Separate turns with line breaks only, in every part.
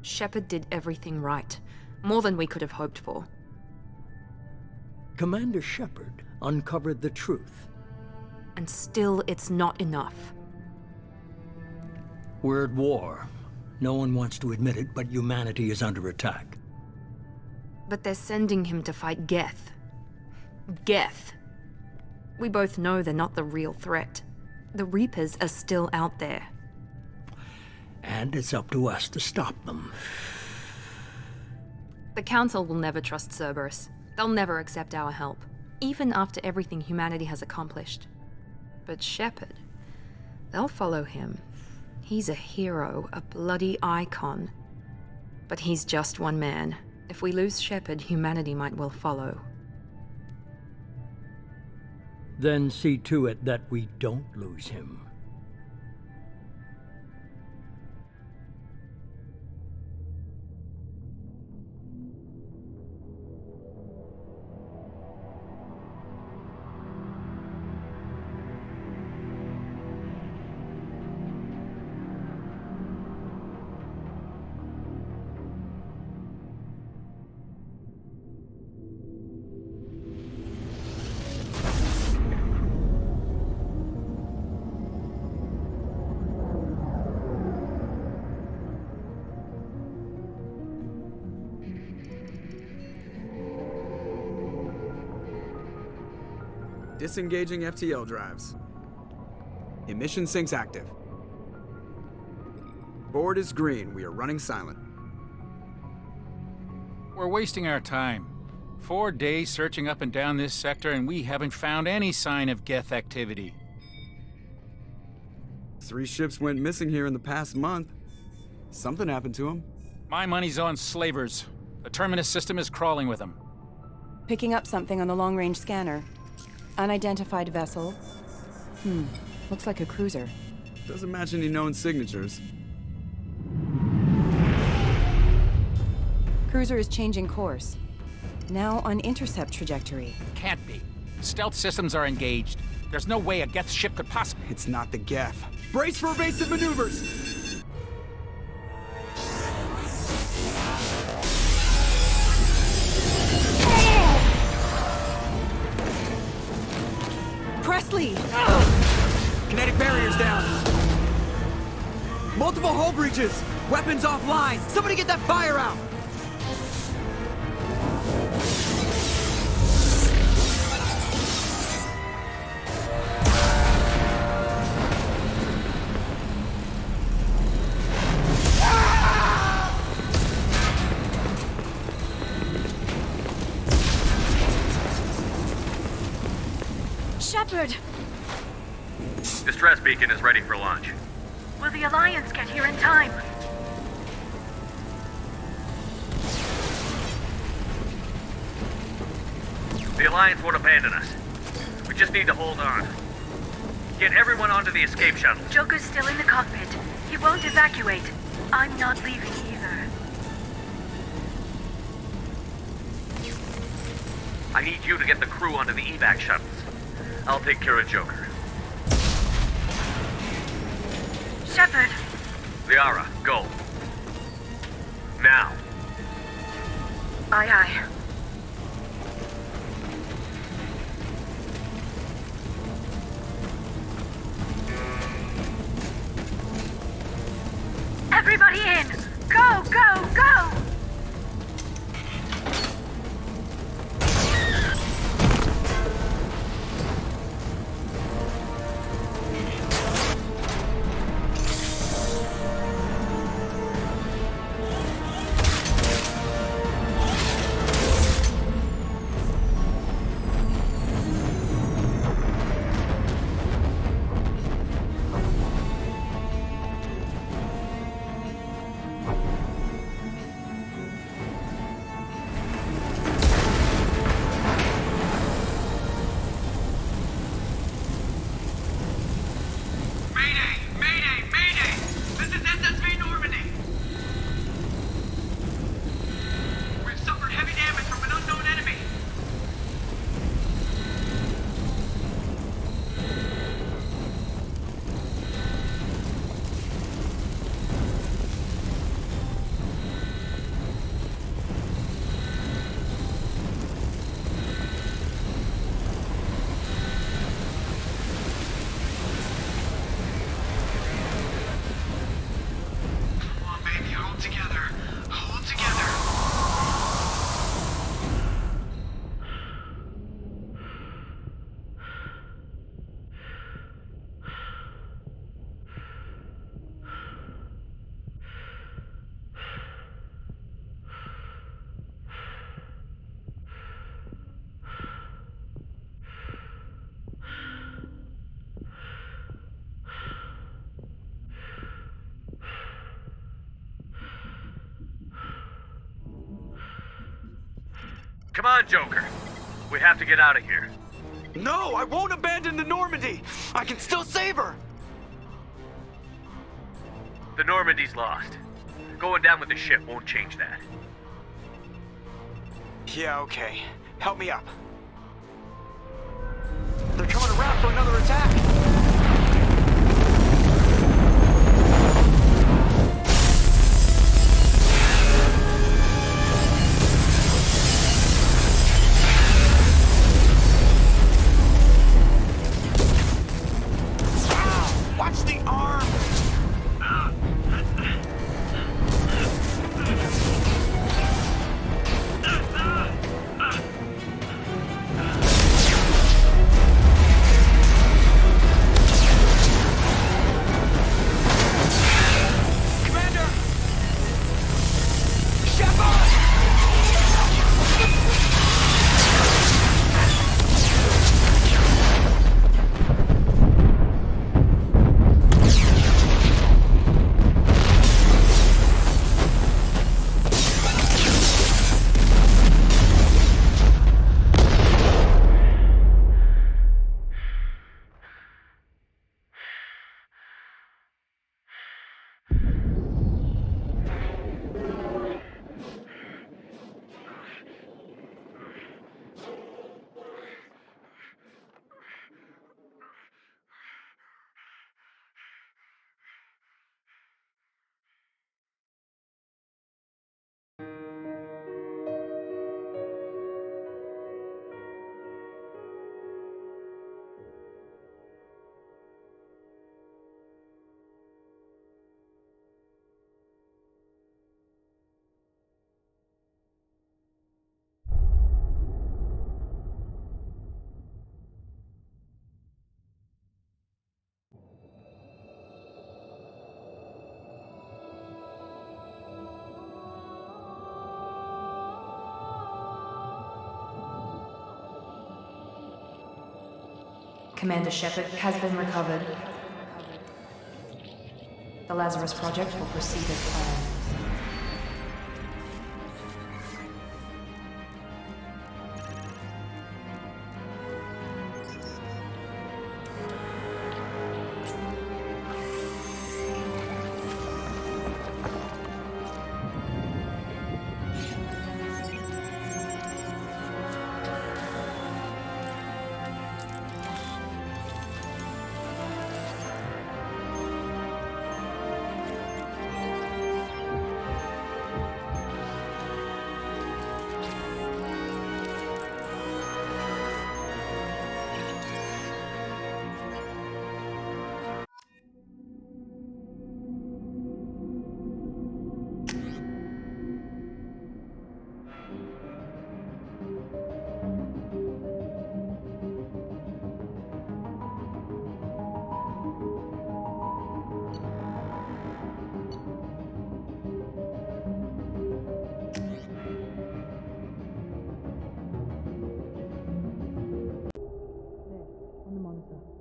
Shepard did everything right. More than we could have hoped for.
Commander Shepard uncovered the truth.
And still, it's not enough.
We're at war. No one wants to admit it, but humanity is under attack.
But they're sending him to fight Geth. Geth. We both know they're not the real threat. The Reapers are still out there.
And it's up to us to stop them.
The Council will never trust Cerberus. They'll never accept our help, even after everything humanity has accomplished. But Shepard, they'll follow him. He's a hero, a bloody icon. But he's just one man. If we lose Shepard, humanity might well follow.
Then see to it that we don't lose him.
Disengaging FTL drives. Emission sinks active. Board is green. We are running silent.
We're wasting our time. 4 days searching up and down this sector, and we haven't found any sign of Geth activity.
3 ships went missing here in the past month. Something happened to them.
My money's on slavers. The Terminus system is crawling with them.
Picking up something on the long-range scanner. Unidentified vessel. Looks like a cruiser.
Doesn't match any known signatures.
Cruiser is changing course. Now on intercept trajectory.
Can't be. Stealth systems are engaged. There's no way a Geth ship could possibly...
It's not the Geth. Brace for evasive maneuvers!
Presley!
Kinetic barriers down. Multiple hull breaches. Weapons offline. Somebody get that fire out.
Shepard!
Distress beacon is ready for launch.
Will the Alliance get here in time?
The Alliance won't abandon us. We just need to hold on. Get everyone onto the escape shuttle.
Joker's still in the cockpit. He won't evacuate. I'm not leaving either.
I need you to get the crew onto the evac shuttles. I'll take care of Joker.
Shepard!
Liara, go. Now.
Aye, aye. Everybody in! Go, go, go!
Come on, Joker. We have to get out of here.
No, I won't abandon the Normandy. I can still save her.
The Normandy's lost. Going down with the ship won't change that.
Yeah, okay. Help me up. They're coming around for another attack. Watch the arm! Commander! Shepard!
Commander Shepard has been recovered. The Lazarus Project will proceed as planned.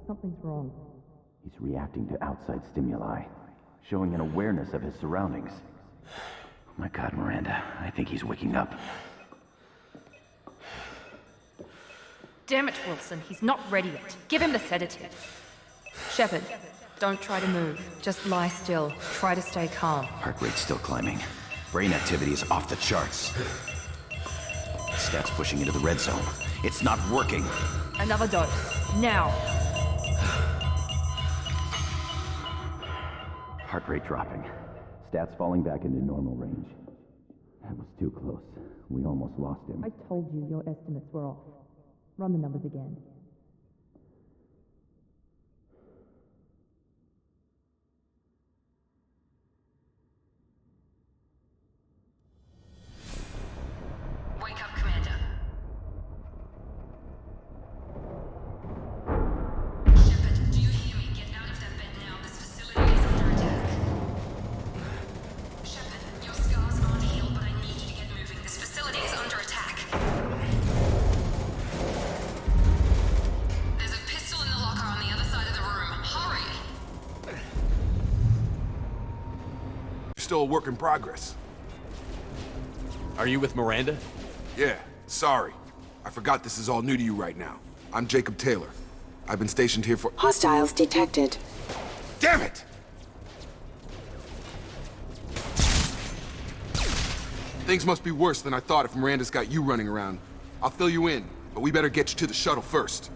Something's wrong.
He's reacting to outside stimuli, showing an awareness of his surroundings. Oh my God, Miranda, I think he's waking up.
Damn it, Wilson, he's not ready yet. Give him the sedative. Shepard, don't try to move. Just lie still. Try to stay calm.
Heart rate's still climbing. Brain activity is off the charts. Stats pushing into the red zone. It's not working.
Another dose. Now.
Heart rate dropping. Stats falling back into normal range. That was too close. We almost lost him.
I told you your estimates were off. Run the numbers again.
Wake up, Commander. Shepard, do you hear me? Get out of that bed now. This facility is under attack. Shepard, your scars aren't healed, but I need you to get moving. This facility is under attack. There's a pistol in the locker on the other side of the room. Hurry!
Still a work in progress.
Are you with Miranda?
Yeah, Sorry. I forgot this is all new to you right now. I'm Jacob Taylor. I've been stationed here for—
Hostiles detected.
Damn it! Things must be worse than I thought if Miranda's got you running around. I'll fill you in, but we better get you to the shuttle first.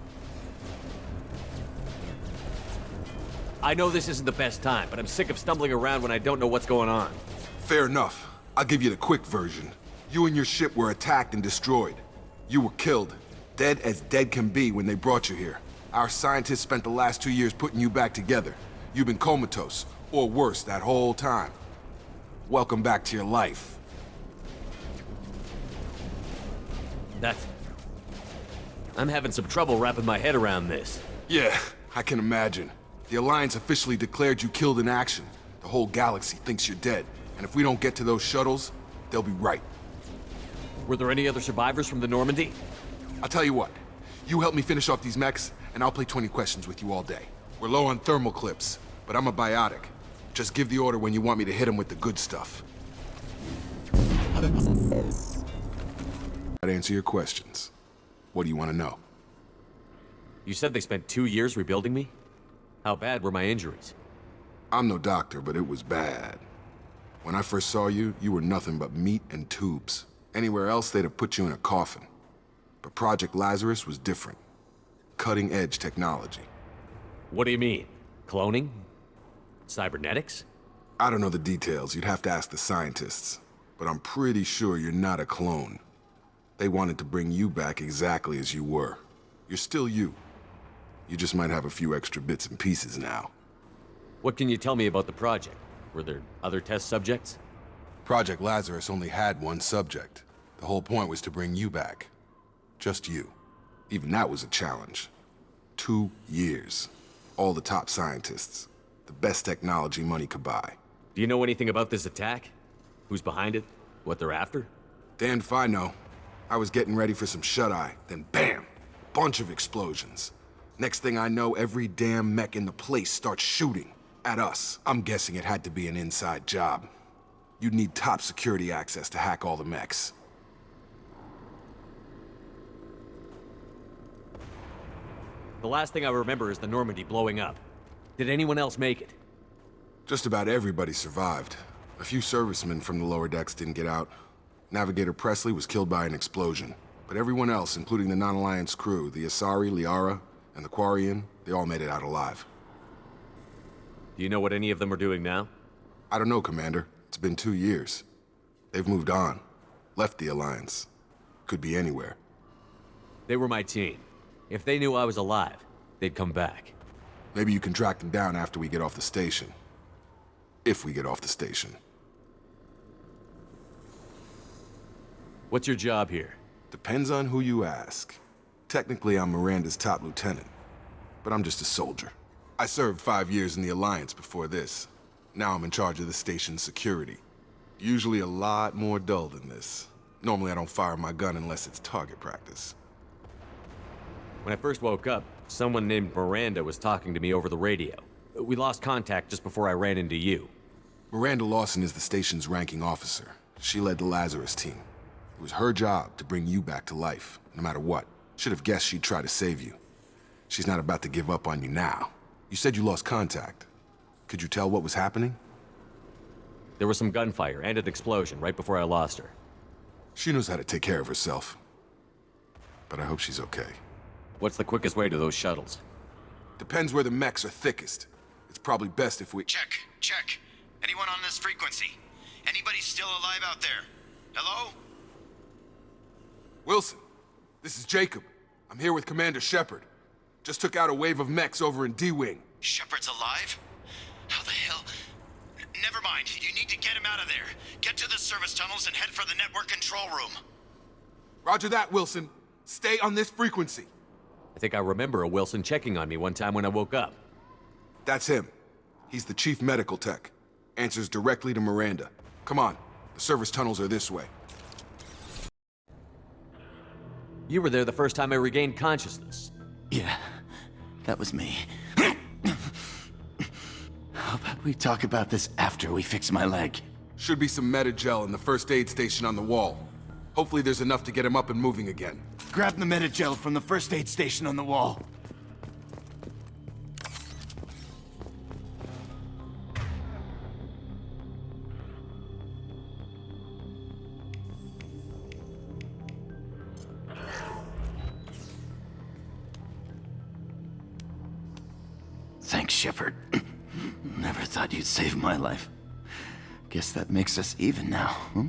I know this isn't the best time, but I'm sick of stumbling around when I don't know what's going on.
Fair enough. I'll give you the quick version. You and your ship were attacked and destroyed. You were killed. Dead as dead can be when they brought you here. Our scientists spent the last 2 years putting you back together. You've been comatose, or worse, that whole time. Welcome back to your life.
I'm having some trouble wrapping my head around this.
Yeah, I can imagine. The Alliance officially declared you killed in action. The whole galaxy thinks you're dead. And if we don't get to those shuttles, they'll be right.
Were there any other survivors from the Normandy?
I'll tell you what. You help me finish off these mechs, and I'll play 20 questions with you all day. We're low on thermal clips, but I'm a biotic. Just give the order when you want me to hit them with the good stuff. I'd answer your questions. What do you want to know?
You said they spent 2 years rebuilding me? How bad were my injuries?
I'm no doctor, but it was bad. When I first saw you, you were nothing but meat and tubes. Anywhere else, they'd have put you in a coffin. But Project Lazarus was different. Cutting-edge technology.
What do you mean? Cloning? Cybernetics?
I don't know the details. You'd have to ask the scientists. But I'm pretty sure you're not a clone. They wanted to bring you back exactly as you were. You're still you. You just might have a few extra bits and pieces now.
What can you tell me about the project? Were there other test subjects?
Project Lazarus only had one subject. The whole point was to bring you back. Just you. Even that was a challenge. 2 years. All the top scientists. The best technology money could buy.
Do you know anything about this attack? Who's behind it? What they're after?
Damned if I know. I was getting ready for some shut-eye, then bam! Bunch of explosions. Next thing I know, every damn mech in the place starts shooting at us. I'm guessing it had to be an inside job. You'd need top security access to hack all the mechs.
The last thing I remember is the Normandy blowing up. Did anyone else make it?
Just about everybody survived. A few servicemen from the lower decks didn't get out. Navigator Presley was killed by an explosion. But everyone else, including the non-Alliance crew, the Asari, Liara, and the Quarian, they all made it out alive.
Do you know what any of them are doing now?
I don't know, Commander. It's been 2 years. They've moved on. Left the Alliance. Could be anywhere.
They were my team. If they knew I was alive, they'd come back.
Maybe you can track them down after we get off the station. If we get off the station.
What's your job here?
Depends on who you ask. Technically, I'm Miranda's top lieutenant. But I'm just a soldier. I served 5 years in the Alliance before this. Now I'm in charge of the station's security. Usually a lot more dull than this. Normally I don't fire my gun unless it's target practice.
When I first woke up, someone named Miranda was talking to me over the radio. We lost contact just before I ran into you.
Miranda Lawson is the station's ranking officer. She led the Lazarus team. It was her job to bring you back to life, no matter what. Should have guessed she'd try to save you. She's not about to give up on you now. You said you lost contact. Could you tell what was happening?
There was some gunfire and an explosion right before I lost her.
She knows how to take care of herself. But I hope she's okay.
What's the quickest way to those shuttles?
Depends where the mechs are thickest. It's probably best if we—
Check. Anyone on this frequency? Anybody still alive out there? Hello?
Wilson, this is Jacob. I'm here with Commander Shepard. Just took out a wave of mechs over in D-Wing.
Shepard's alive? How the hell? Never mind. You need to get him out of there. Get to the service tunnels and head for the network control room.
Roger that, Wilson. Stay on this frequency.
I think I remember a Wilson checking on me one time when I woke up.
That's him. He's the chief medical tech. Answers directly to Miranda. Come on. The service tunnels are this way.
You were there the first time I regained consciousness.
Yeah, that was me. How about we talk about this after we fix my leg?
Should be some Metagel in the first aid station on the wall. Hopefully there's enough to get him up and moving again.
Grab the Metagel from the first aid station on the wall. Thanks, Shepard. Never thought you'd save my life. Guess that makes us even now, huh?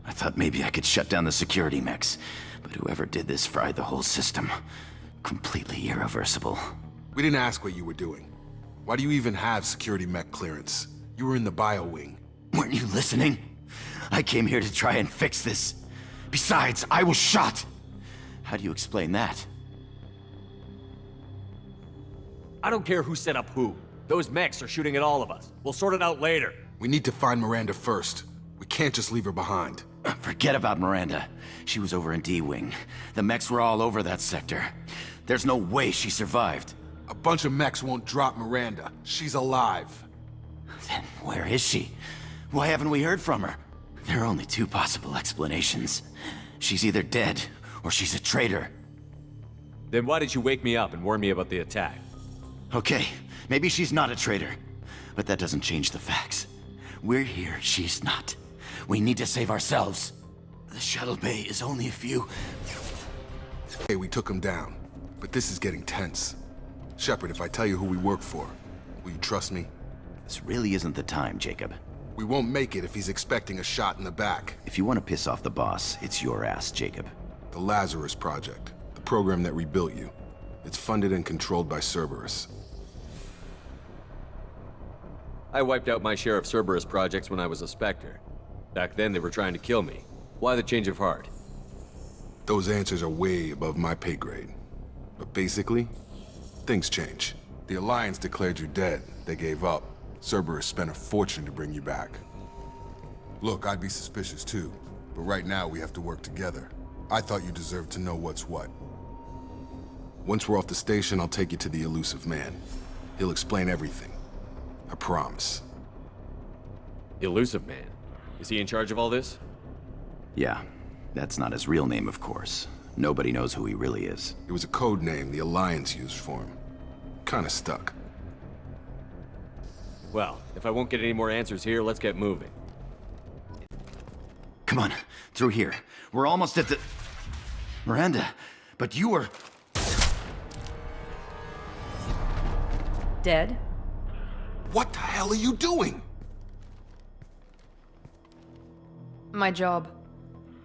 I thought maybe I could shut down the security mechs, but whoever did this fried the whole system. Completely irreversible.
We didn't ask what you were doing. Why do you even have security mech clearance? You were in the bio wing.
Weren't you listening? I came here to try and fix this. Besides, I was shot. How do you explain that?
I don't care who set up who. Those mechs are shooting at all of us. We'll sort it out later.
We need to find Miranda first. We can't just leave her behind.
Forget about Miranda. She was over in D-Wing. The mechs were all over that sector. There's no way she survived.
A bunch of mechs won't drop Miranda. She's alive.
Then where is she? Why haven't we heard from her? There are only two possible explanations. She's either dead, or she's a traitor.
Then why did you wake me up and warn me about the attack?
Okay, maybe she's not a traitor. But that doesn't change the facts. We're here, she's not. We need to save ourselves. The shuttle bay is only a few...
Hey, we took him down. But this is getting tense. Shepard, if I tell you who we work for, will you trust me?
This really isn't the time, Jacob.
We won't make it if he's expecting a shot in the back.
If you want to piss off the boss, it's your ass, Jacob.
The Lazarus Project. The program that rebuilt you. It's funded and controlled by Cerberus.
I wiped out my share of Cerberus projects when I was a Spectre. Back then they were trying to kill me. Why the change of heart?
Those answers are way above my pay grade. But basically, things change. The Alliance declared you dead. They gave up. Cerberus spent a fortune to bring you back. Look, I'd be suspicious too. But right now we have to work together. I thought you deserved to know what's what. Once we're off the station, I'll take you to the elusive man. He'll explain everything. I promise.
Elusive Man? Is he in charge of all this?
Yeah. That's not his real name, of course. Nobody knows who he really is.
It was a code name the Alliance used for him. Kinda stuck.
Well, if I won't get any more answers here, let's get moving.
Come on, through here. We're almost at the... Miranda, but you were...
Dead?
What the hell are you doing?
My job.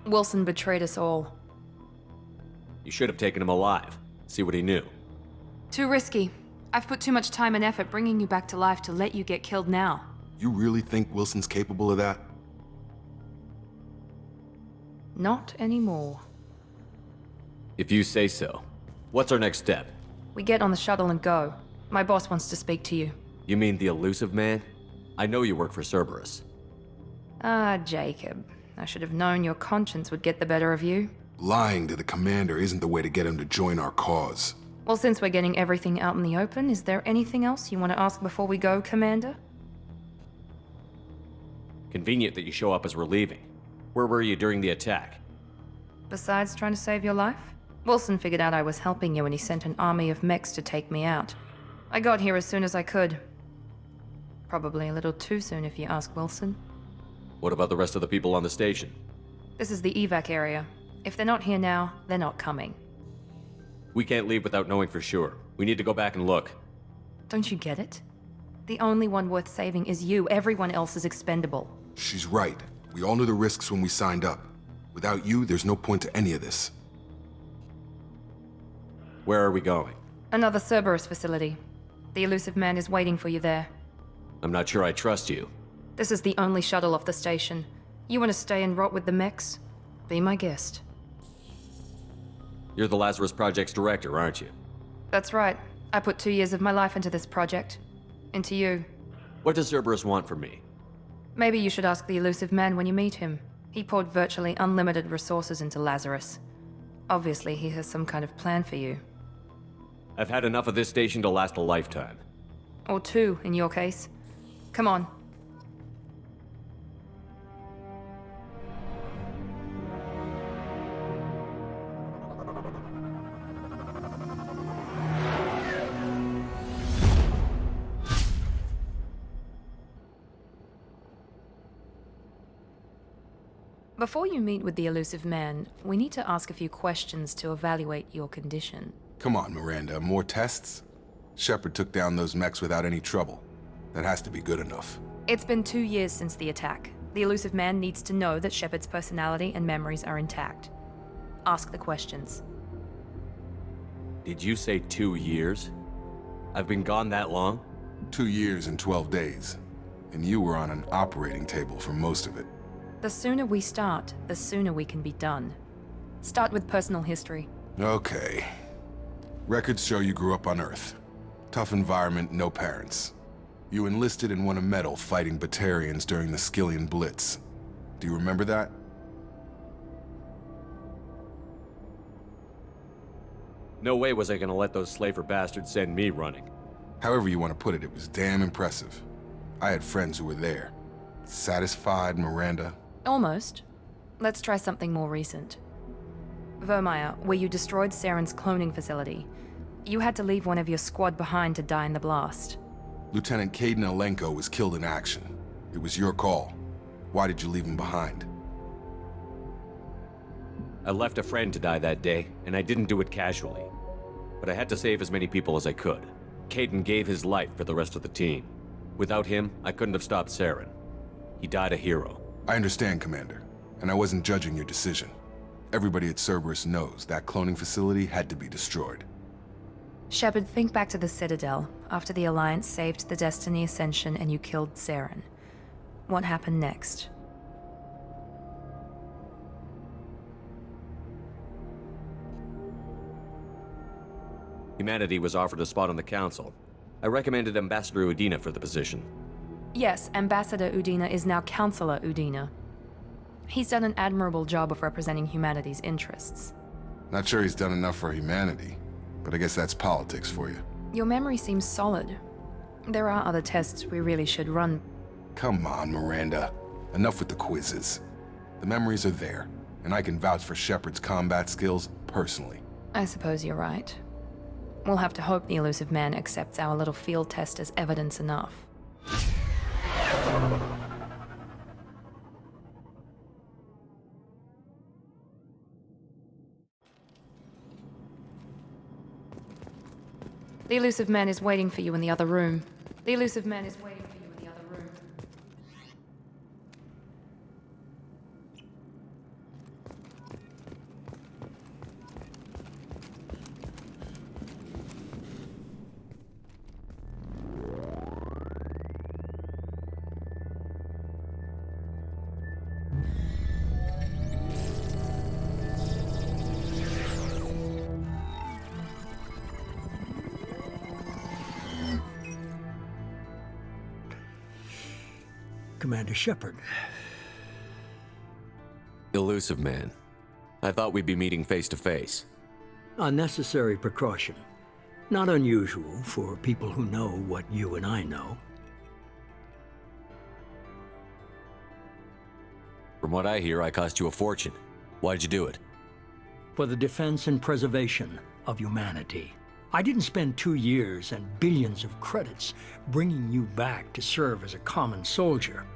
Wilson betrayed us all.
You should have taken him alive. See what he knew.
Too risky. I've put too much time and effort bringing you back to life to let you get killed now.
You really think Wilson's capable of that?
Not anymore.
If you say so. What's our next step?
We get on the shuttle and go. My boss wants to speak to you.
You mean the elusive man? I know you work for Cerberus.
Ah, Jacob. I should have known your conscience would get the better of you.
Lying to the commander isn't the way to get him to join our cause.
Well, since we're getting everything out in the open, is there anything else you want to ask before we go, Commander?
Convenient that you show up as we're leaving. Where were you during the attack?
Besides trying to save your life? Wilson figured out I was helping you when he sent an army of mechs to take me out. I got here as soon as I could. Probably a little too soon if you ask Wilson.
What about the rest of the people on the station?
This is the evac area. If they're not here now, they're not coming.
We can't leave without knowing for sure. We need to go back and look.
Don't you get it? The only one worth saving is you. Everyone else is expendable.
She's right. We all knew the risks when we signed up. Without you, there's no point to any of this.
Where are we going?
Another Cerberus facility. The elusive man is waiting for you there.
I'm not sure I trust you.
This is the only shuttle off the station. You want to stay and rot with the mechs? Be my guest.
You're the Lazarus Project's director, aren't you?
That's right. I put 2 years of my life into this project. Into you.
What does Cerberus want from me?
Maybe you should ask the elusive man when you meet him. He poured virtually unlimited resources into Lazarus. Obviously, he has some kind of plan for you.
I've had enough of this station to last a lifetime.
Or 2, in your case. Come on. Before you meet with the elusive man, we need to ask a few questions to evaluate your condition.
Come on, Miranda, more tests? Shepard took down those mechs without any trouble. That has to be good enough.
It's been 2 years since the attack. The elusive man needs to know that Shepard's personality and memories are intact. Ask the questions.
Did you say 2 years? I've been gone that long?
2 years and 12 days. And you were on an operating table for most of it.
The sooner we start, the sooner we can be done. Start with personal history.
Okay. Records show you grew up on Earth. Tough environment, no parents. You enlisted and won a medal fighting Batarians during the Skillian Blitz. Do you remember that?
No way was I gonna let those slaver bastards send me running.
However you want to put it, it was damn impressive. I had friends who were there. Satisfied, Miranda?
Almost. Let's try something more recent. Vermeer, where you destroyed Saren's cloning facility. You had to leave one of your squad behind to die in the blast.
Lieutenant Caden Alenko was killed in action. It was your call. Why did you leave him behind?
I left a friend to die that day, and I didn't do it casually. But I had to save as many people as I could. Caden gave his life for the rest of the team. Without him, I couldn't have stopped Saren. He died a hero.
I understand, Commander, and I wasn't judging your decision. Everybody at Cerberus knows that cloning facility had to be destroyed.
Shepard, think back to the Citadel, after the Alliance saved the Destiny Ascension and you killed Saren. What happened next?
Humanity was offered a spot on the Council. I recommended Ambassador Udina for the position.
Yes, Ambassador Udina is now Counselor Udina. He's done an admirable job of representing humanity's interests.
Not sure he's done enough for humanity, but I guess that's politics for you.
Your memory seems solid. There are other tests we really should run.
Come on, Miranda. Enough with the quizzes. The memories are there, and I can vouch for Shepard's combat skills personally.
I suppose you're right. We'll have to hope the elusive man accepts our little field test as evidence enough. The elusive man is waiting for you in the other room. The elusive man is waiting for you in the other room.
Commander Shepard.
Elusive man. I thought we'd be meeting face to face.
A necessary precaution. Not unusual for people who know what you and I know.
From what I hear, I cost you a fortune. Why'd you do it?
For the defense and preservation of humanity. I didn't spend 2 years and billions of credits bringing you back to serve as a common soldier.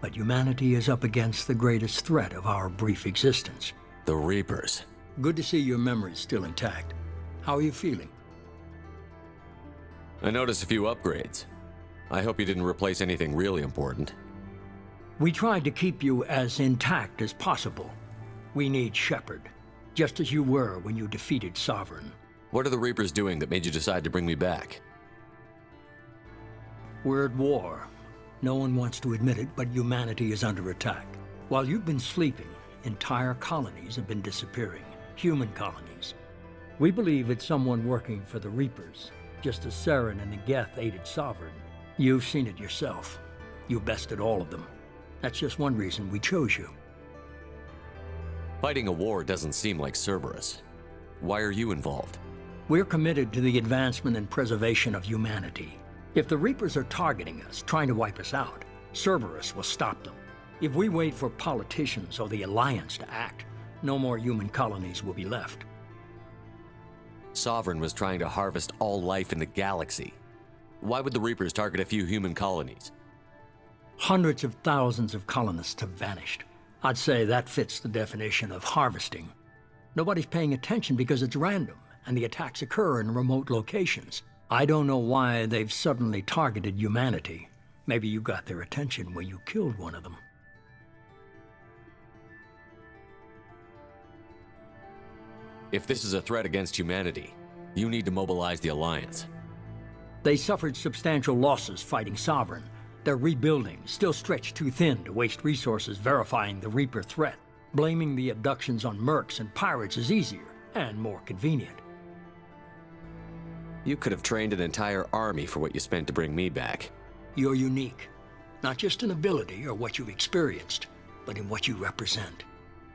But humanity is up against the greatest threat of our brief existence.
The Reapers.
Good to see your memory's still intact. How are you feeling?
I noticed a few upgrades. I hope you didn't replace anything really important.
We tried to keep you as intact as possible. We need Shepard, just as you were when you defeated Sovereign.
What are the Reapers doing that made you decide to bring me back?
We're at war. No one wants to admit it, but humanity is under attack. While you've been sleeping, entire colonies have been disappearing. Human colonies. We believe it's someone working for the Reapers, just as Saren and the Geth aided Sovereign. You've seen it yourself. You bested all of them. That's just one reason we chose you.
Fighting a war doesn't seem like Cerberus. Why are you involved?
We're committed to the advancement and preservation of humanity. If the Reapers are targeting us, trying to wipe us out, Cerberus will stop them. If we wait for politicians or the Alliance to act, no more human colonies will be left.
Sovereign was trying to harvest all life in the galaxy. Why would the Reapers target a few human colonies?
Hundreds of thousands of colonists have vanished. I'd say that fits the definition of harvesting. Nobody's paying attention because it's random, and the attacks occur in remote locations. I don't know why they've suddenly targeted humanity. Maybe you got their attention when you killed one of them.
If this is a threat against humanity, you need to mobilize the Alliance.
They suffered substantial losses fighting Sovereign. They're rebuilding, still stretched too thin to waste resources verifying the Reaper threat. Blaming the abductions on mercs and pirates is easier and more convenient.
You could have trained an entire army for what you spent to bring me back.
You're unique, not just in ability or what you've experienced, but in what you represent.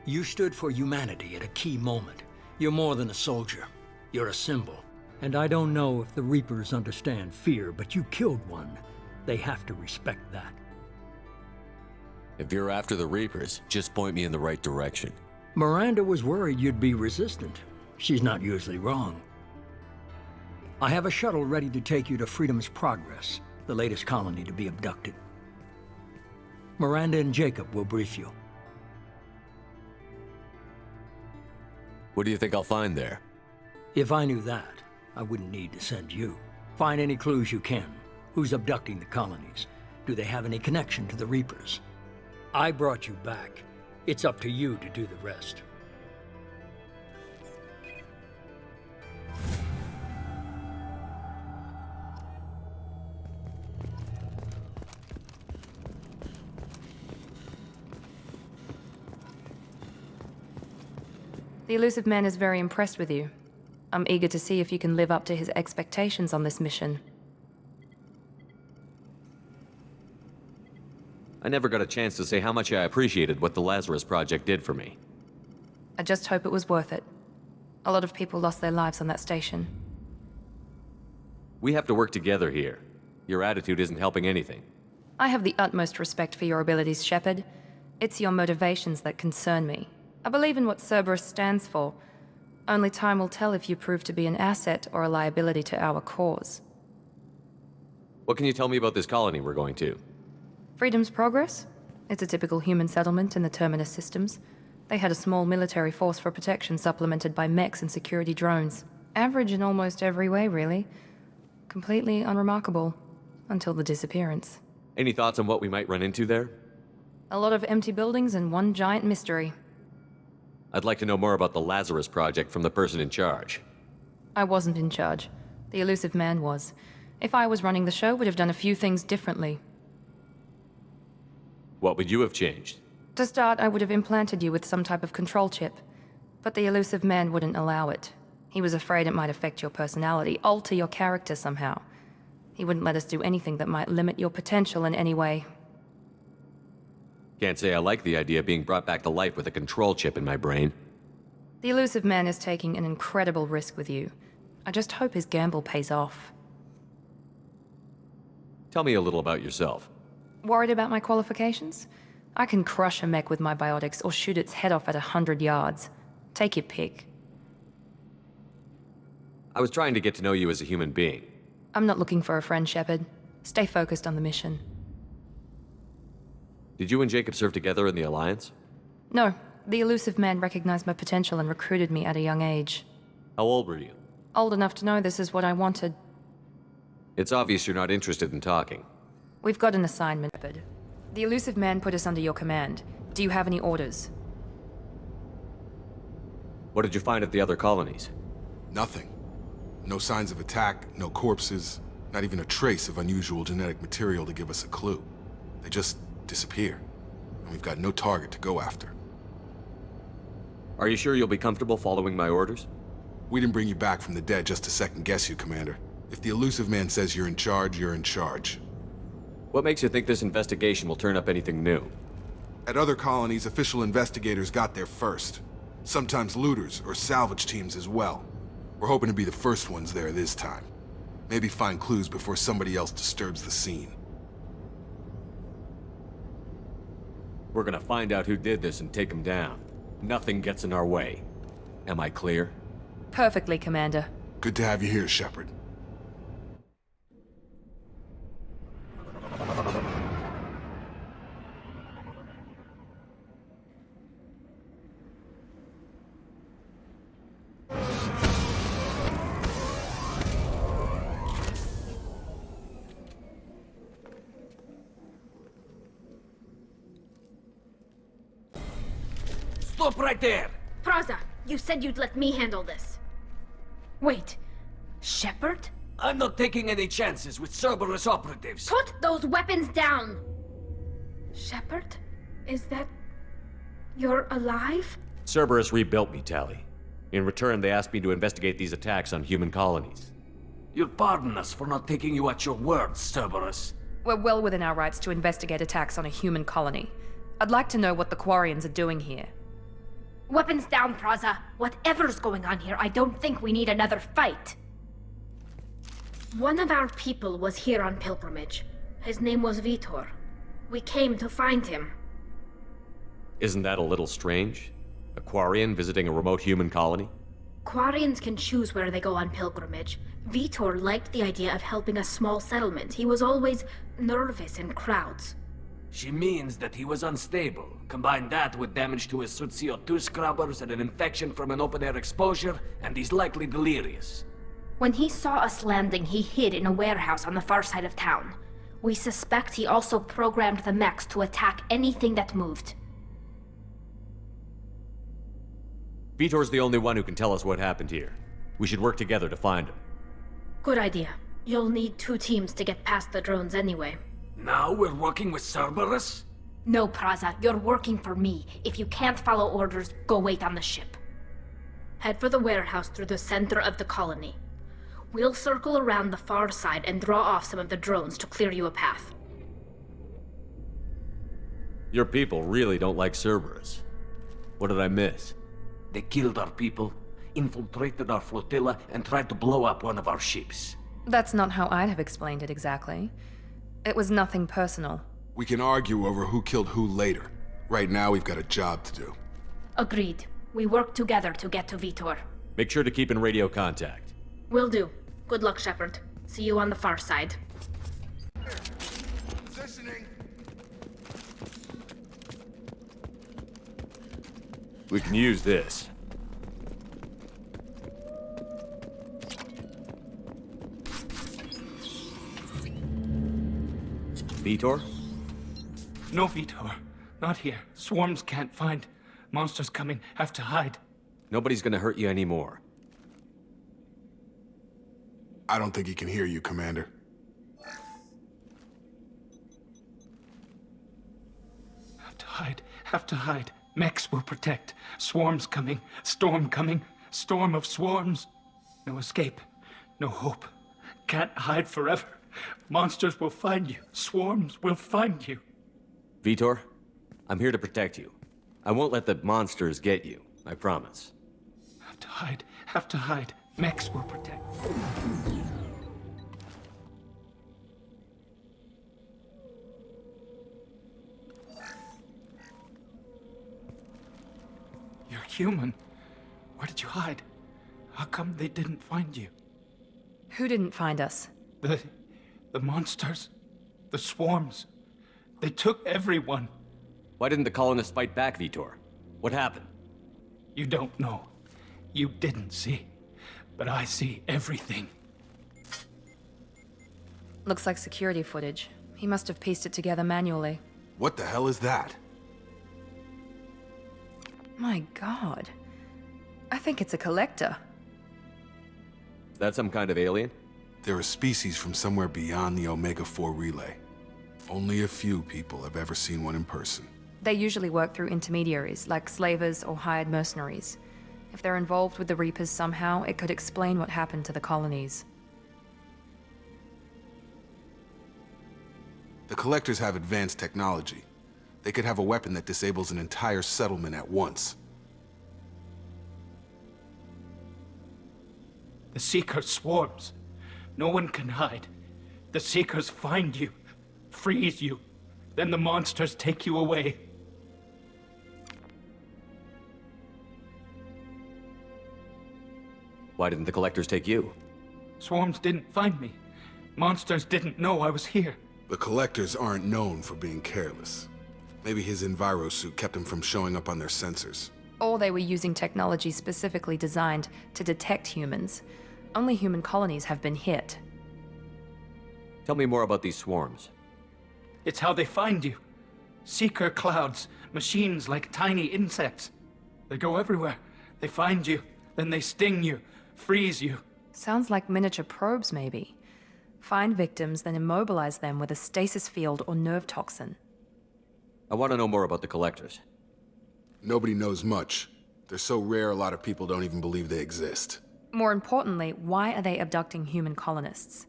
You stood for humanity at a key moment. You're more than a soldier. You're a symbol. And I don't know if the Reapers understand fear, but you killed one. They have to respect that.
If you're after the Reapers, just point me in the right direction.
Miranda was worried you'd be resistant. She's not usually wrong. I have a shuttle ready to take you to Freedom's Progress, the latest colony to be abducted. Miranda and Jacob will brief you.
What do you think I'll find there?
If I knew that, I wouldn't need to send you. Find any clues you can. Who's abducting the colonies? Do they have any connection to the Reapers? I brought you back. It's up to you to do the rest.
The elusive man is very impressed with you. I'm eager to see if you can live up to his expectations on this mission.
I never got a chance to say how much I appreciated what the Lazarus Project did for me.
I just hope it was worth it. A lot of people lost their lives on that station.
We have to work together here. Your attitude isn't helping anything.
I have the utmost respect for your abilities, Shepard. It's your motivations that concern me. I believe in what Cerberus stands for. Only time will tell if you prove to be an asset or a liability to our cause.
What can you tell me about this colony we're going to?
Freedom's Progress? It's a typical human settlement in the Terminus systems. They had a small military force for protection supplemented by mechs and security drones. Average in almost every way, really. Completely unremarkable. Until the disappearance.
Any thoughts on what we might run into there?
A lot of empty buildings and one giant mystery.
I'd like to know more about the Lazarus Project from the person in charge.
I wasn't in charge. The elusive man was. If I was running the show, would have done a few things differently.
What would you have changed?
To start, I would have implanted you with some type of control chip. But the elusive man wouldn't allow it. He was afraid it might affect your personality, alter your character somehow. He wouldn't let us do anything that might limit your potential in any way.
Can't say I like the idea of being brought back to life with a control chip in my brain.
The elusive man is taking an incredible risk with you. I just hope his gamble pays off.
Tell me a little about yourself.
Worried about my qualifications? I can crush a mech with my biotics or shoot its head off at 100 yards. Take your pick.
I was trying to get to know you as a human being.
I'm not looking for a friend, Shepard. Stay focused on the mission.
Did you and Jacob serve together in the Alliance?
No. The elusive man recognized my potential and recruited me at a young age.
How old were you?
Old enough to know this is what I wanted.
It's obvious you're not interested in talking.
We've got an assignment, Shepard. The elusive man put us under your command. Do you have any orders?
What did you find at the other colonies?
Nothing. No signs of attack, no corpses, not even a trace of unusual genetic material to give us a clue. They just disappear, and we've got no target to go after.
Are you sure you'll be comfortable following my orders?
We didn't bring you back from the dead just to second-guess you, Commander. If the elusive man says you're in charge, you're in charge.
What makes you think this investigation will turn up anything new?
At other colonies, official investigators got there first. Sometimes looters or salvage teams as well. We're hoping to be the first ones there this time. Maybe find clues before somebody else disturbs the scene.
We're gonna find out who did this and take him down. Nothing gets in our way. Am I clear?
Perfectly, Commander.
Good to have you here, Shepard.
Stop right there!
Praza, you said you'd let me handle this. Wait, Shepard?
I'm not taking any chances with Cerberus operatives.
Put those weapons down! Shepard? Is that... you're alive?
Cerberus rebuilt me, Tali. In return, they asked me to investigate these attacks on human colonies.
You'll pardon us for not taking you at your word, Cerberus.
We're well within our rights to investigate attacks on a human colony. I'd like to know what the Quarians are doing here.
Weapons down, Praza. Whatever's going on here, I don't think we need another fight. One of our people was here on pilgrimage. His name was Vitor. We came to find him.
Isn't that a little strange? A Quarian visiting a remote human colony?
Quarians can choose where they go on pilgrimage. Vitor liked the idea of helping a small settlement. He was always nervous in crowds.
She means that he was unstable. Combine that with damage to his CO2 scrubbers and an infection from an open-air exposure, and he's likely delirious.
When he saw us landing, he hid in a warehouse on the far side of town. We suspect he also programmed the mechs to attack anything that moved.
Vitor's the only one who can tell us what happened here. We should work together to find him.
Good idea. You'll need 2 teams to get past the drones anyway.
Now we're working with Cerberus?
No, Praza, you're working for me. If you can't follow orders, go wait on the ship. Head for the warehouse through the center of the colony. We'll circle around the far side and draw off some of the drones to clear you a path.
Your people really don't like Cerberus. What did I miss?
They killed our people, infiltrated our flotilla, and tried to blow up one of our ships.
That's not how I'd have explained it exactly. It was nothing personal.
We can argue over who killed who later. Right now, we've got a job to do.
Agreed. We work together to get to Vitor.
Make sure to keep in radio contact.
Will do. Good luck, Shepard. See you on the far side.
Positioning.
We can use this. Vitor?
No, Vitor. Not here. Swarms can't find. Monsters coming. Have to hide.
Nobody's gonna hurt you anymore.
I don't think he can hear you, Commander.
Have to hide. Have to hide. Mechs will protect. Swarms coming. Storm coming. Storm of swarms. No escape. No hope. Can't hide forever. Monsters will find you. Swarms will find you.
Vitor, I'm here to protect you. I won't let the monsters get you. I promise.
Have to hide. Have to hide. Mechs will protect. You're human. Where did you hide? How come they didn't find you?
Who didn't find us?
The monsters. The swarms. They took everyone.
Why didn't the colonists fight back, Vitor? What happened?
You don't know. You didn't see. But I see everything.
Looks like security footage. He must have pieced it together manually.
What the hell is that?
My god. I think it's a collector.
Is that some kind of alien?
They're a species from somewhere beyond the Omega-4 relay. Only a few people have ever seen one in person.
They usually work through intermediaries, like slavers or hired mercenaries. If they're involved with the Reapers somehow, it could explain what happened to the colonies.
The Collectors have advanced technology. They could have a weapon that disables an entire settlement at once.
The Seeker swarms. No one can hide. The Seekers find you, freeze you, then the monsters take you away.
Why didn't the Collectors take you?
Swarms didn't find me. Monsters didn't know I was here.
The Collectors aren't known for being careless. Maybe his Enviro suit kept him from showing up on their sensors.
Or they were using technology specifically designed to detect humans. Only human colonies have been hit.
Tell me more about these swarms.
It's how they find you. Seeker clouds, machines like tiny insects. They go everywhere. They find you, then they sting you, freeze you.
Sounds like miniature probes, maybe. Find victims, then immobilize them with a stasis field or nerve toxin.
I want to know more about the collectors.
Nobody knows much. They're so rare a lot of people don't even believe they exist.
More importantly, why are they abducting human colonists?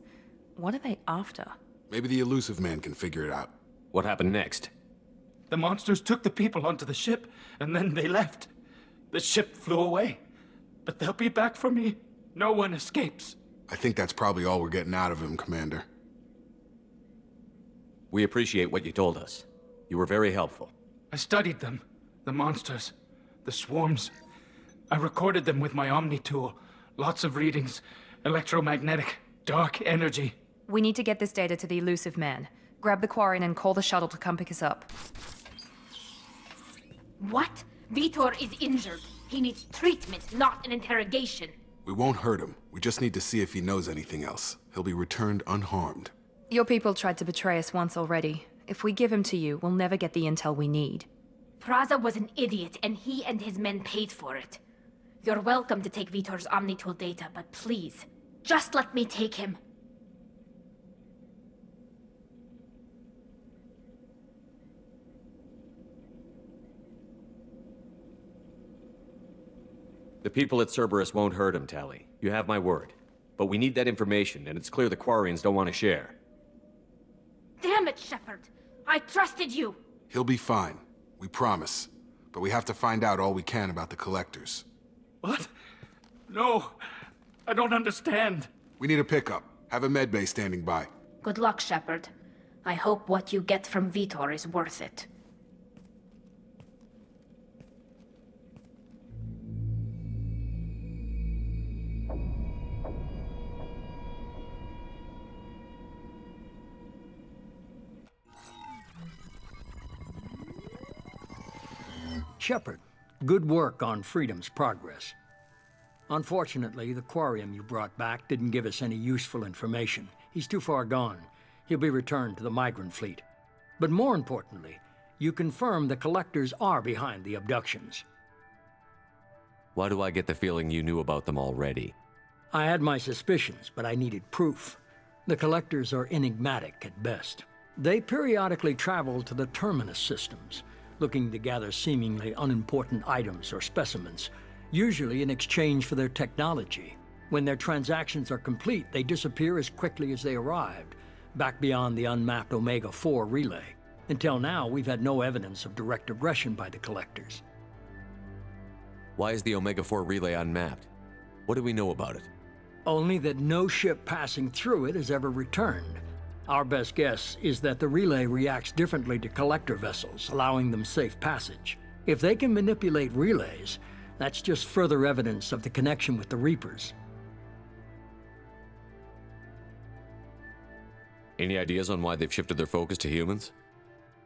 What are they after?
Maybe the elusive man can figure it out.
What happened next?
The monsters took the people onto the ship, and then they left. The ship flew away. But they'll be back for me. No one escapes.
I think that's probably all we're getting out of him, Commander.
We appreciate what you told us. You were very helpful.
I studied them. The monsters. The swarms. I recorded them with my Omni tool. Lots of readings. Electromagnetic. Dark energy.
We need to get this data to the elusive man. Grab the Quarian and call the shuttle to come pick us up.
What? Vitor is injured. He needs treatment, not an interrogation.
We won't hurt him. We just need to see if he knows anything else. He'll be returned unharmed.
Your people tried to betray us once already. If we give him to you, we'll never get the intel we need.
Praza was an idiot, and he and his men paid for it. You're welcome to take Vitor's Omnitool data, but please, just let me take him.
The people at Cerberus won't hurt him, Tali. You have my word. But we need that information, and it's clear the Quarians don't want to share.
Damn it, Shepard! I trusted you!
He'll be fine. We promise. But we have to find out all we can about the collectors.
What? No. I don't understand.
We need a pickup. Have a medbay standing by.
Good luck, Shepard. I hope what you get from Vitor is worth it.
Shepard, good work on Freedom's progress. Unfortunately, the Quarium you brought back didn't give us any useful information. He's too far gone. He'll be returned to the migrant fleet. But more importantly, you confirmed the collectors are behind the abductions.
Why do I get the feeling you knew about them already?
I had my suspicions, but I needed proof. The collectors are enigmatic at best. They periodically travel to the terminus systems, looking to gather seemingly unimportant items or specimens, usually in exchange for their technology. When their transactions are complete, they disappear as quickly as they arrived, back beyond the unmapped Omega-4 relay. Until now, we've had no evidence of direct aggression by the collectors.
Why is the Omega-4 relay unmapped? What do we know about it?
Only that no ship passing through it has ever returned. Our best guess is that the relay reacts differently to collector vessels, allowing them safe passage. If they can manipulate relays, that's just further evidence of the connection with the Reapers.
Any ideas on why they've shifted their focus to humans?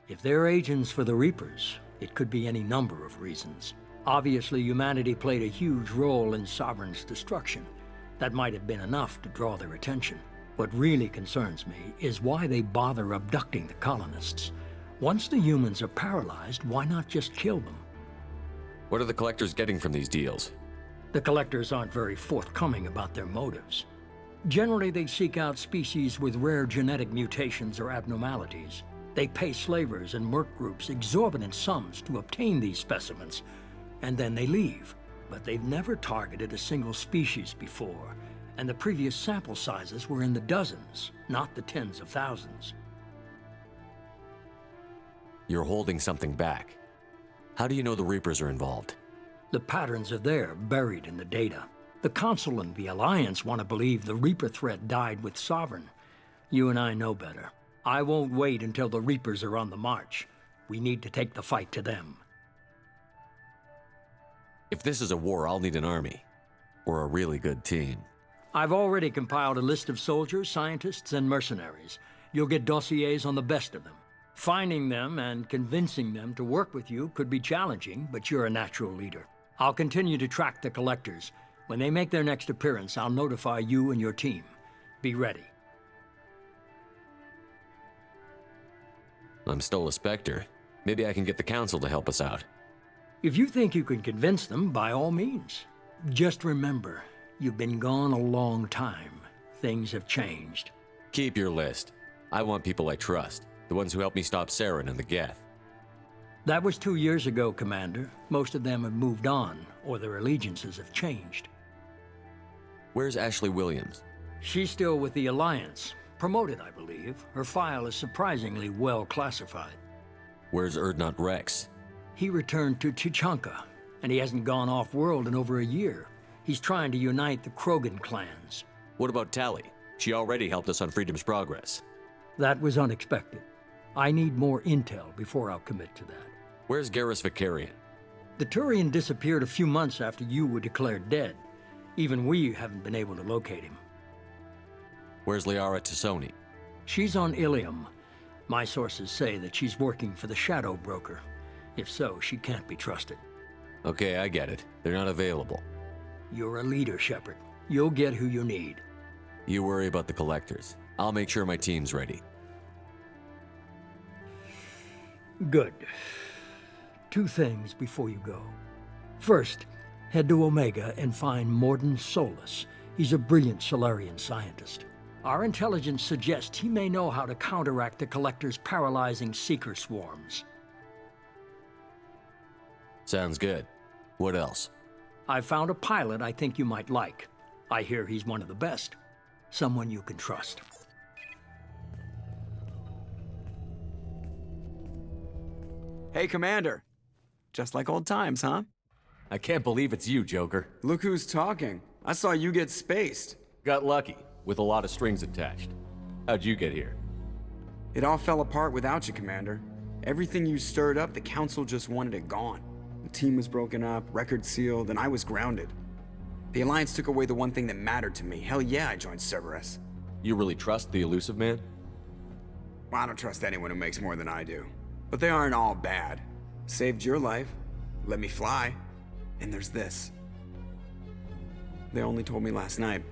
If they're agents for the Reapers, it could be any number of reasons. Obviously, humanity played a huge role in Sovereign's destruction. That might have been enough to draw their attention. What really concerns me is why they bother abducting the colonists. Once the humans are paralyzed, why not just kill them?
What are the collectors getting from these deals?
The collectors aren't very forthcoming about their motives. Generally, they seek out species with rare genetic mutations or abnormalities. They pay slavers and merc groups exorbitant sums to obtain these specimens, and then they leave. But they've never targeted a single species before, and the previous sample sizes were in the dozens, not the tens of thousands.
You're holding something back. How do you know the Reapers are involved?
The patterns are there, buried in the data. The Council and the Alliance want to believe the Reaper threat died with Sovereign. You and I know better. I won't wait until the Reapers are on the march. We need to take the fight to them.
If this is a war, I'll need an army. Or a really good team.
I've already compiled a list of soldiers, scientists, and mercenaries. You'll get dossiers on the best of them. Finding them and convincing them to work with you could be challenging, but you're a natural leader. I'll continue to track the collectors. When they make their next appearance, I'll notify you and your team. Be ready.
I'm still a Spectre. Maybe I can get the Council to help us out.
If you think you can convince them, by all means. Just remember, you've been gone a long time. Things have changed.
Keep your list. I want people I trust. The ones who helped me stop Saren and the Geth.
That was 2 years ago, Commander. Most of them have moved on, or their allegiances have changed.
Where's Ashley Williams?
She's still with the Alliance. Promoted, I believe. Her file is surprisingly well classified.
Where's Erdnot Rex?
He returned to Tuchanka, and he hasn't gone off-world in over a year. He's trying to unite the Krogan clans.
What about Tali? She already helped us on Freedom's Progress.
That was unexpected. I need more intel before I'll commit to that.
Where's Garrus Vicarian?
The Turian disappeared a few months after you were declared dead. Even we haven't been able to locate him.
Where's Liara Tassoni?
She's on Ilium. My sources say that she's working for the Shadow Broker. If so, she can't be trusted.
Okay, I get it. They're not available.
You're a leader, Shepard. You'll get who you need.
You worry about the collectors. I'll make sure my team's ready.
Good. 2 things before you go. First, head to Omega and find Mordin Solus. He's a brilliant Solarian scientist. Our intelligence suggests he may know how to counteract the Collector's paralyzing Seeker swarms.
Sounds good. What else?
I found a pilot I think you might like. I hear he's one of the best. Someone you can trust.
Hey, Commander. Just like old times, huh?
I can't believe it's you, Joker.
Look who's talking. I saw you get spaced.
Got lucky, with a lot of strings attached. How'd you get here?
It all fell apart without you, Commander. Everything you stirred up, the Council just wanted it gone. The team was broken up, record sealed, and I was grounded. The Alliance took away the one thing that mattered to me. Hell yeah, I joined Cerberus.
You really trust the Elusive Man?
Well, I don't trust anyone who makes more than I do. But they aren't all bad. Saved your life, let me fly, and there's this. They only told me last night.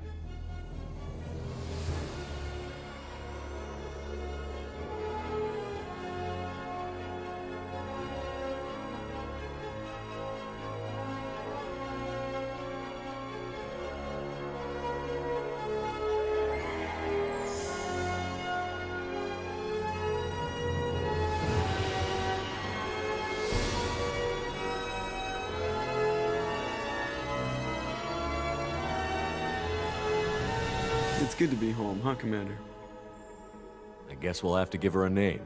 It's good to be home, huh, Commander?
I guess we'll have to give her a name.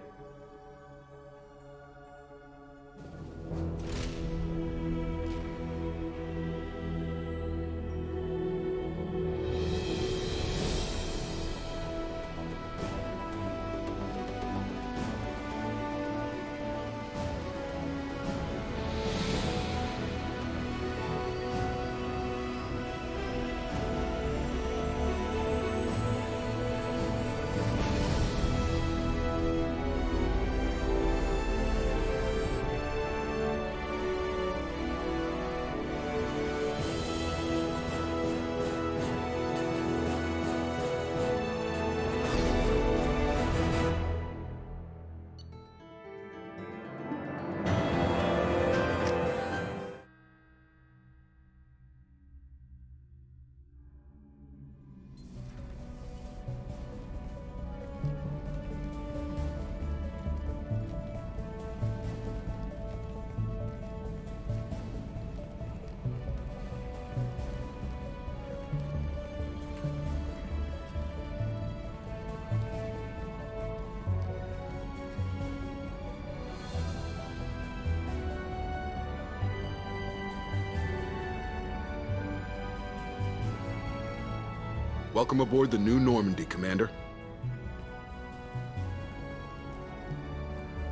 Welcome aboard the New Normandy, Commander.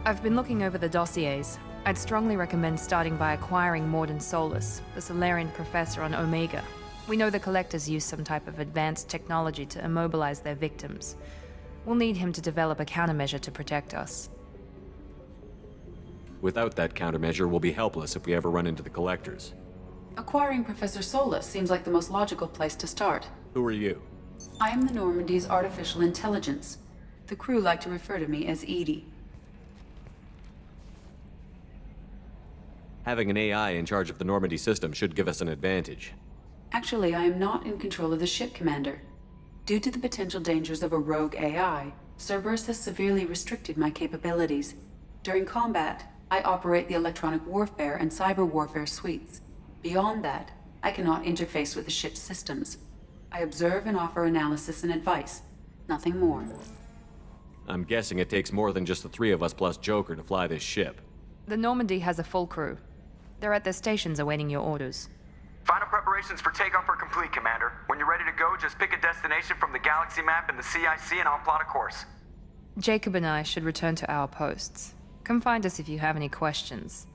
I've been looking over the dossiers. I'd strongly recommend starting by acquiring Mordin Solus, the Solarian professor on Omega. We know the Collectors use some type of advanced technology to immobilize their victims. We'll need him to develop a countermeasure to protect us.
Without that countermeasure, we'll be helpless if we ever run into the Collectors.
Acquiring Professor Solus seems like the most logical place to start.
Who are you?
I am the Normandy's artificial intelligence. The crew like to refer to me as Edie.
Having an AI in charge of the Normandy system should give us an advantage.
Actually, I am not in control of the ship, Commander. Due to the potential dangers of a rogue AI, Cerberus has severely restricted my capabilities. During combat, I operate the electronic warfare and cyber warfare suites. Beyond that, I cannot interface with the ship's systems. I observe and offer analysis and advice. Nothing more.
I'm guessing it takes more than just the three of us plus Joker to fly this ship.
The Normandy has a full crew. They're at their stations awaiting your orders.
Final preparations for takeoff are complete, Commander. When you're ready to go, just pick a destination from the galaxy map and the CIC and I'll plot a course.
Jacob and I should return to our posts. Come find us if you have any questions.